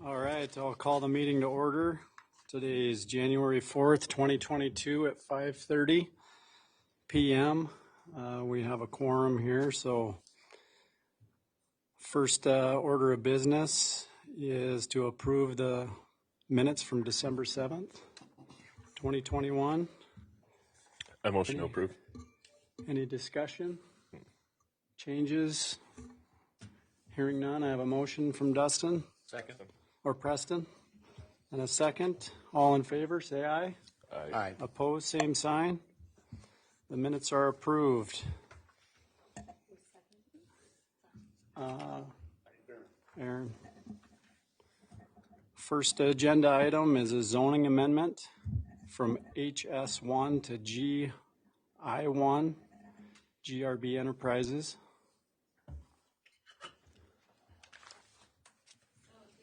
All right, I'll call the meeting to order. Today is January 4th, 2022 at 5:30 p.m. We have a quorum here, so first order of business is to approve the minutes from December 7th, 2021. A motion to approve. Any discussion? Changes? Hearing none, I have a motion from Dustin. Second. Or Preston, and a second. All in favor, say aye. Aye. Opposed, same sign. The minutes are approved. Aaron. First agenda item is a zoning amendment from HS1 to GI1, GRB Enterprises.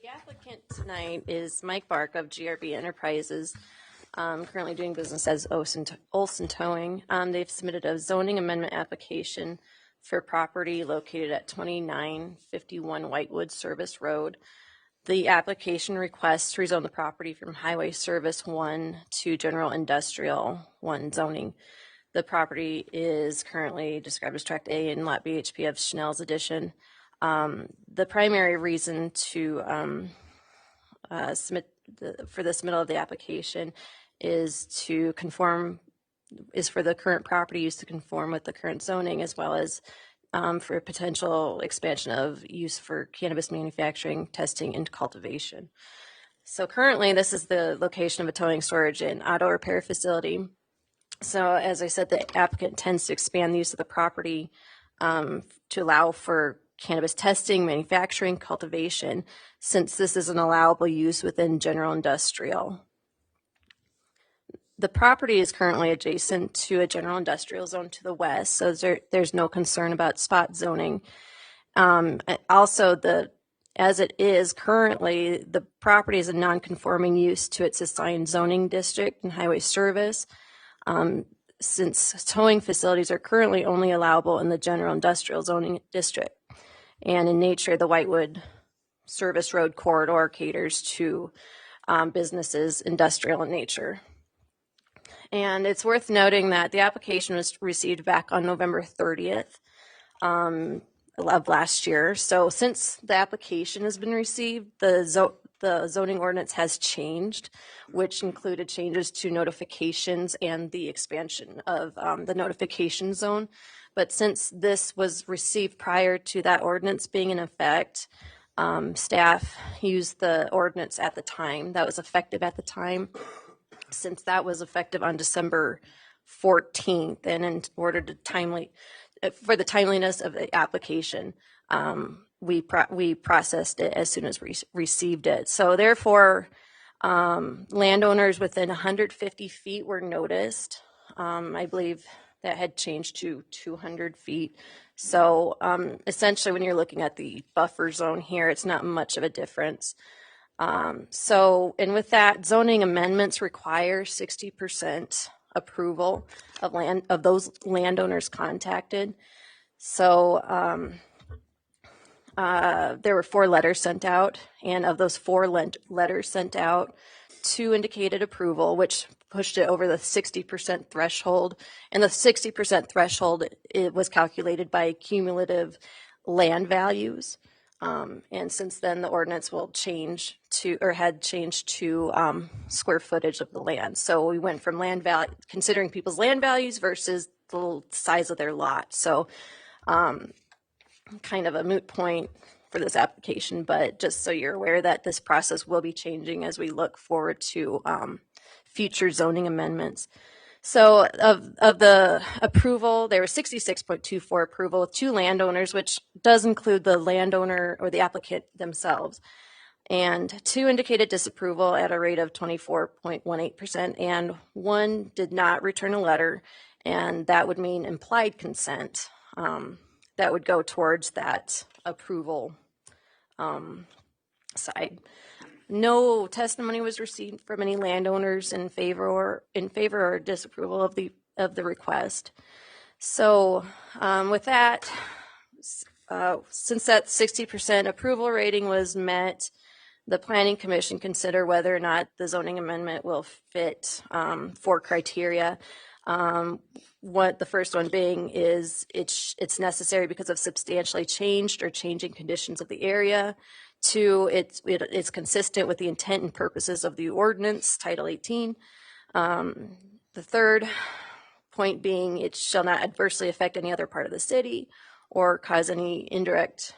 The applicant tonight is Mike Bark of GRB Enterprises, currently doing business as Olson Towing. They've submitted a zoning amendment application for property located at 2951 Whitewood Service Road. The application requests to rezone the property from Highway Service 1 to General Industrial 1 zoning. The property is currently described as Tract A in Lot BHP of Schnell's Edition. The primary reason to submit for the submittal of the application is for the current property use to conform with the current zoning, as well as for potential expansion of use for cannabis manufacturing, testing, and cultivation. So currently, this is the location of a towing, storage, and auto repair facility. So as I said, the applicant tends to expand the use of the property to allow for cannabis testing, manufacturing, cultivation, since this is an allowable use within general industrial. The property is currently adjacent to a general industrial zone to the west, so there's no concern about spot zoning. Also, as it is currently, the property is a non-conforming use to its assigned zoning district and highway service. Since towing facilities are currently only allowable in the general industrial zoning district. And in nature, the Whitewood Service Road corridor caters to businesses, industrial in nature. And it's worth noting that the application was received back on November 30th of last year. So since the application has been received, the zoning ordinance has changed, which included changes to notifications and the expansion of the notification zone. But since this was received prior to that ordinance being in effect, staff used the ordinance at the time that was effective at the time, since that was effective on December 14th, and in order to for the timeliness of the application, we processed it as soon as we received it. So therefore, landowners within 150 feet were noticed. I believe that had changed to 200 feet. So essentially, when you're looking at the buffer zone here, it's not much of a difference. And with that, zoning amendments require 60% approval of those landowners contacted. So there were 4 letters sent out, and of those 4 letters sent out, 2 indicated approval, which pushed it over the 60% threshold. And the 60% threshold, it was calculated by cumulative land values. And since then, the ordinance will change to, or had changed to square footage of the land. So we went from land value, considering people's land values versus the size of their lot. So kind of a moot point for this application, but just so you're aware that this process will be changing as we look forward to future zoning amendments. So of the approval, there was 66.24 approval with 2 landowners, which does include the landowner or the applicant themselves, and 2 indicated disapproval at a rate of 24.18%, and 1 did not return a letter, and that would mean implied consent. That would go towards that approval side. No testimony was received from any landowners in favor or disapproval of the request. So with that, since that 60% approval rating was met, the Planning Commission consider whether or not the zoning amendment will fit 4 criteria. What the first one being is it's necessary because of substantially changed or changing conditions of the area. 2, it's consistent with the intent and purposes of the ordinance, Title 18. The third point being it shall not adversely affect any other part of the city or cause any indirect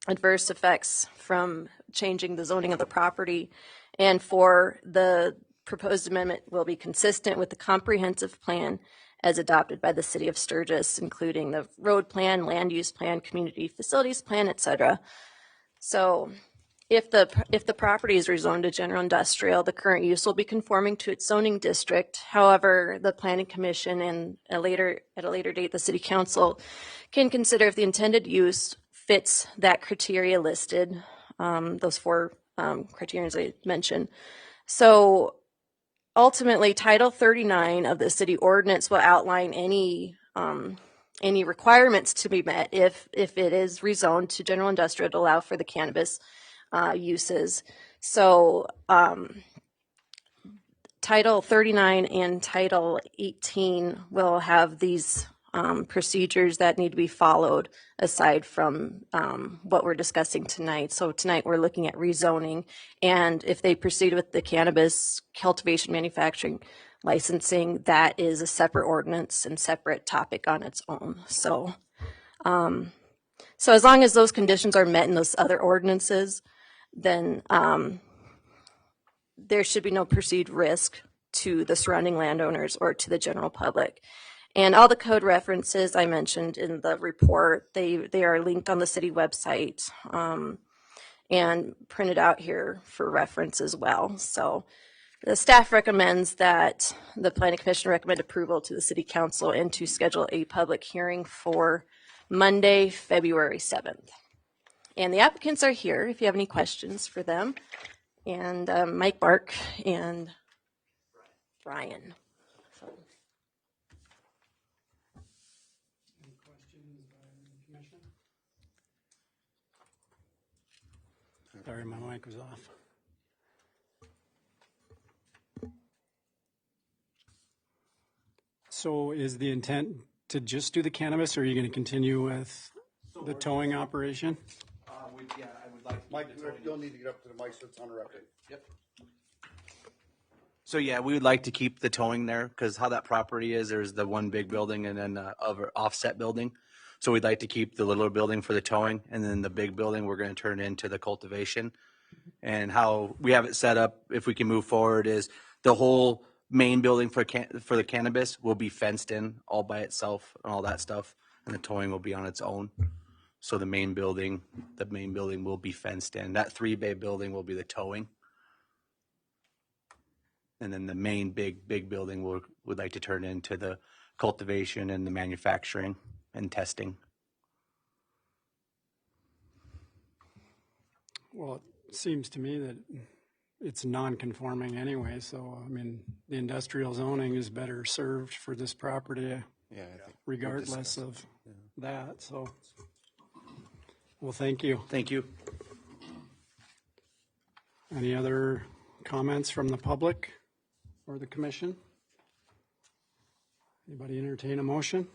adverse effects from changing the zoning of the property. And 4, the proposed amendment will be consistent with the comprehensive plan as adopted by the city of Sturgis, including the road plan, land use plan, community facilities plan, etc. So if the property is rezoned to general industrial, the current use will be conforming to its zoning district. However, the Planning Commission and at a later date, the City Council can consider if the intended use fits that criteria listed, those 4 criteria I mentioned. So ultimately, Title 39 of the city ordinance will outline any requirements to be met if it is rezoned to general industrial to allow for the cannabis uses. So Title 39 and Title 18 will have these procedures that need to be followed aside from what we're discussing tonight. So tonight we're looking at rezoning, and if they proceed with the cannabis cultivation, manufacturing, licensing, that is a separate ordinance and separate topic on its own. So as long as those conditions are met in those other ordinances, then there should be no perceived risk to the surrounding landowners or to the general public. And all the code references I mentioned in the report, they are linked on the city website and printed out here for reference as well. So the staff recommends that the Planning Commission recommend approval to the City Council and to schedule a public hearing for Monday, February 7th. And the applicants are here if you have any questions for them. And Mike Bark and Brian. Any questions by the commission? Sorry, my mic was off. So is the intent to just do the cannabis, or are you going to continue with the towing operation? I would like to. Mike, you'll need to get up to the mic so it's on record. Yep. So yeah, we would like to keep the towing there because how that property is, there's the one big building and then other offset building. So we'd like to keep the little building for the towing, and then the big building we're going to turn into the cultivation. And how we have it set up, if we can move forward, is the whole main building for the cannabis will be fenced in all by itself and all that stuff, and the towing will be on its own. So the main building will be fenced in. That 3-bay building will be the towing. And then the main big building would like to turn into the cultivation and the manufacturing and testing. Well, it seems to me that it's non-conforming anyway, so I mean, the industrial zoning is better served for this property, regardless of that. So, well, thank you. Thank you. Any other comments from the public or the commission? Anybody entertain a motion?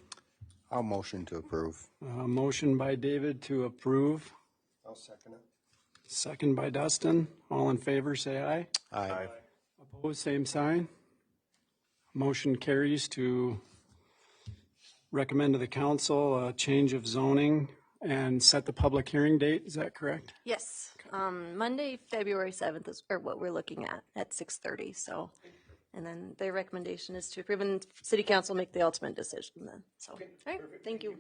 I'll motion to approve. Motion by David to approve. I'll second it. Second by Dustin. All in favor, say aye. Aye. Opposed, same sign. Motion carries to recommend to the council a change of zoning and set the public hearing date. Is that correct? Yes, Monday, February 7th is what we're looking at 6:30. So, and then their recommendation is to approve, and City Council make the ultimate decision then. So, all right, thank you.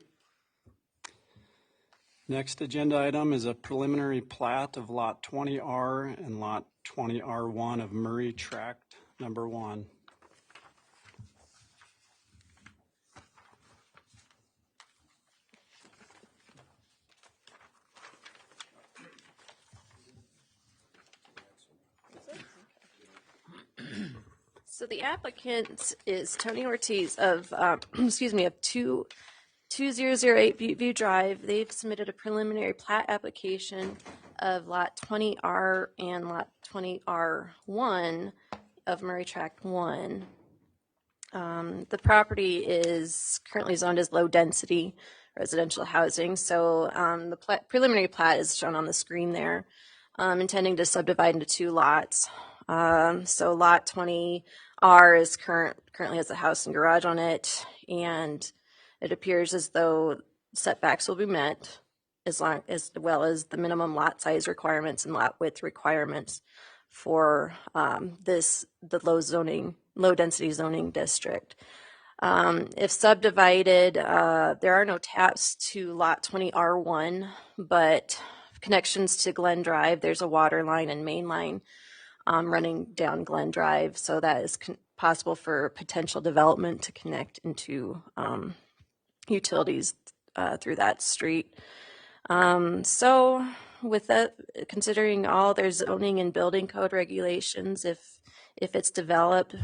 Next agenda item is a preliminary plat of Lot 20R and Lot 20R1 of Murray Tract Number 1. So the applicant is Tony Ortiz of, of 2008 View Drive. They've submitted a preliminary plat application of Lot 20R and Lot 20R1 of Murray Tract 1. The property is currently zoned as low-density residential housing, so the preliminary plat is shown on the screen there, intending to subdivide into 2 lots. So Lot 20R is currently has a house and garage on it, and it appears as though setbacks will be met, as well as the minimum lot size requirements and lot width requirements for the low density zoning district. If subdivided, there are no taps to lot 20R1, but connections to Glen Drive, there's a water line and main line running down Glen Drive, so that is possible for potential development to connect into utilities through that street. So with that, considering all their zoning and building code regulations, if it's developed,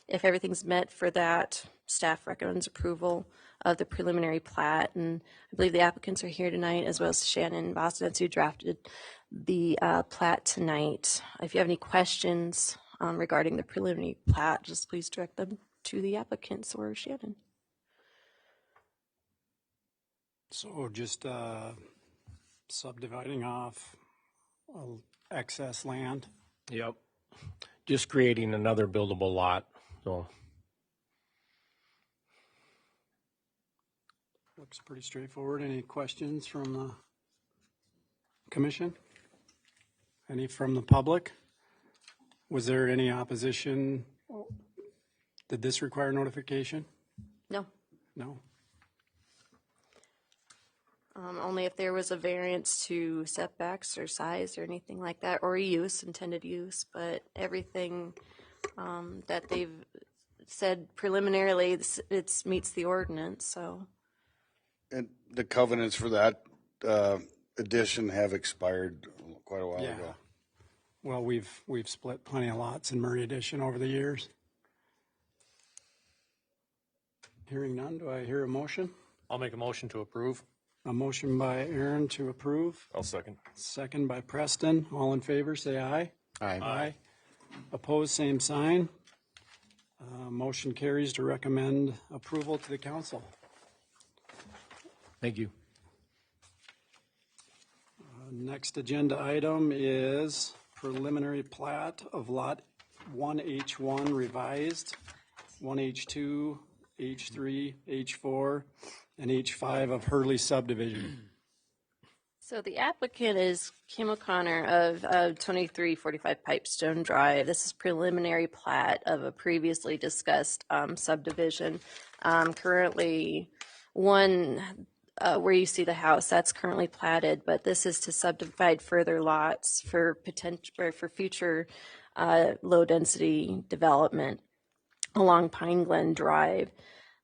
if everything's met for that, staff recommends approval of the preliminary plat. And I believe the applicants are here tonight, as well as Shannon Bosnitz, who drafted the plat tonight. If you have any questions regarding the preliminary plat, just please direct them to the applicants or Shannon. So just subdividing off excess land. Yep. Just creating another buildable lot. So Looks pretty straightforward. Any questions from the commission? Any from the public? Was there any opposition? Did this require notification? No. No. Only if there was a variance to setbacks or size or anything like that, or intended use, but everything that they've said preliminarily, it meets the ordinance, so. And the covenants for that addition have expired quite a while Yeah. ago. Well, we've split plenty of lots in Murray Addition over the years. Hearing none, do I hear a motion? I'll make a motion to approve. A motion by Aaron to approve, I'll second. second by Preston. All in favor, say aye. Aye. Aye. Opposed, same sign. Motion carries to recommend approval to the council. Thank you. Next agenda item is preliminary plat of lot 1H1 revised, 1H2, H3, H4, and H5 of Hurley subdivision. So the applicant is Kim O'Connor of 2345 Pipestone Drive. This is preliminary plat of a previously discussed subdivision. Currently, one where you see the house, that's currently platted, but this is to subdivide further lots for potential or for future low density development along Pine Glen Drive.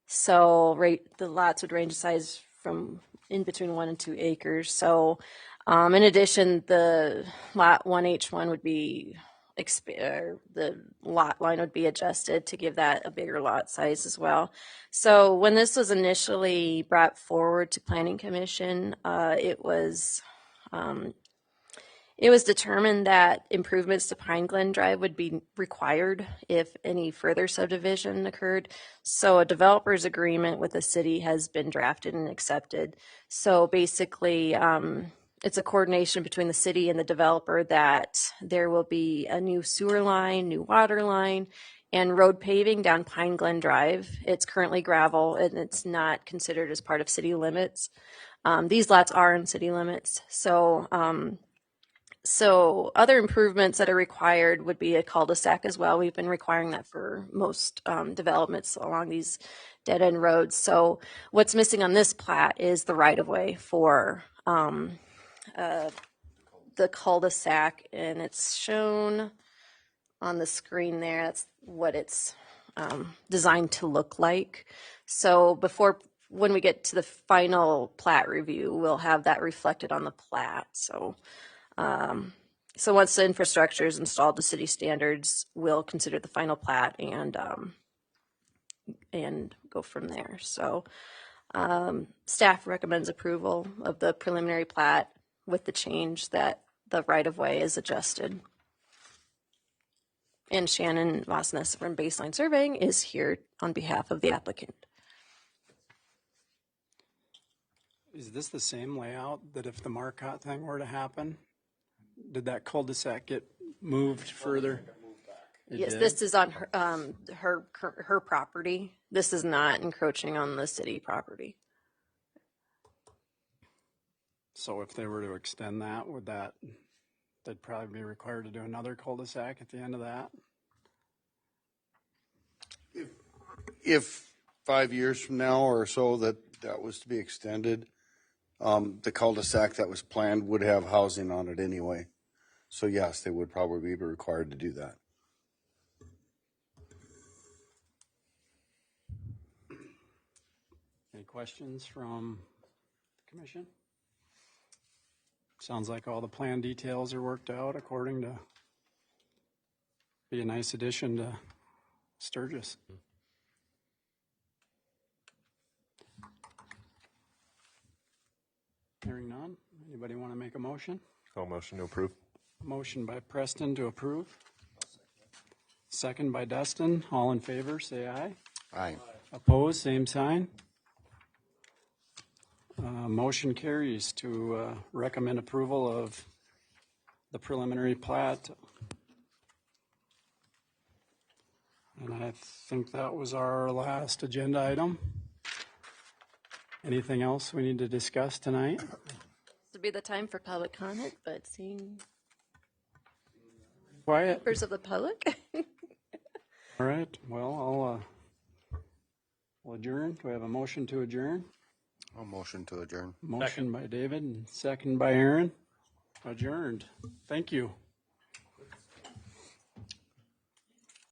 So the lots would range in size from in between 1 and 2 acres. So in addition, the lot 1H1 would be, the lot line would be adjusted to give that a bigger lot size as well. So when this was initially brought forward to Planning Commission, it was determined that improvements to Pine Glen Drive would be required if any further subdivision occurred. So a developer's agreement with the city has been drafted and accepted. So basically, it's a coordination between the city and the developer that there will be a new sewer line, new water line, and road paving down Pine Glen Drive. It's currently gravel and it's not considered as part of city limits. These lots are in city limits. So other improvements that are required would be a cul-de-sac as well. We've been requiring that for most developments along these dead-end roads. So what's missing on this plat is the right-of-way for the cul-de-sac, and it's shown on the screen there. That's what it's designed to look like. So when we get to the final plat review, we'll have that reflected on the plat. So once the infrastructure is installed to city standards, we'll consider the final plat and go from there. So staff recommends approval of the preliminary plat with the change that the right-of-way is adjusted. And Shannon Vosnes from Baseline Surveying is here on behalf of the applicant. Is this the same layout that if the Marcotte thing were to happen? Did that cul-de-sac get moved further? It Yes, did? this is on her property. This is not encroaching on the city property. So if they were to extend that, they'd probably be required to do another cul-de-sac at the end of that? If 5 years from now or so that was to be extended, the cul-de-sac that was planned would have housing on it anyway. So yes, they would probably be required to do that. Any questions from the commission? Sounds like all the plan details are worked out according to be a nice addition to Sturgis. Hearing none, anybody want to make a motion? I'll motion to approve. Motion by Preston to approve. Second by Dustin. All in favor, say aye. Aye. Opposed, same sign. Motion carries to recommend approval of the preliminary plat. And I think that was our last agenda item. Anything else we need to discuss tonight? This would be the time for public comment, but seeing Quiet. members of the public. All right, well, we'll adjourn. Do we have a motion to adjourn? I'll motion to adjourn. Motion by David and second by Aaron. Adjourned. Thank you.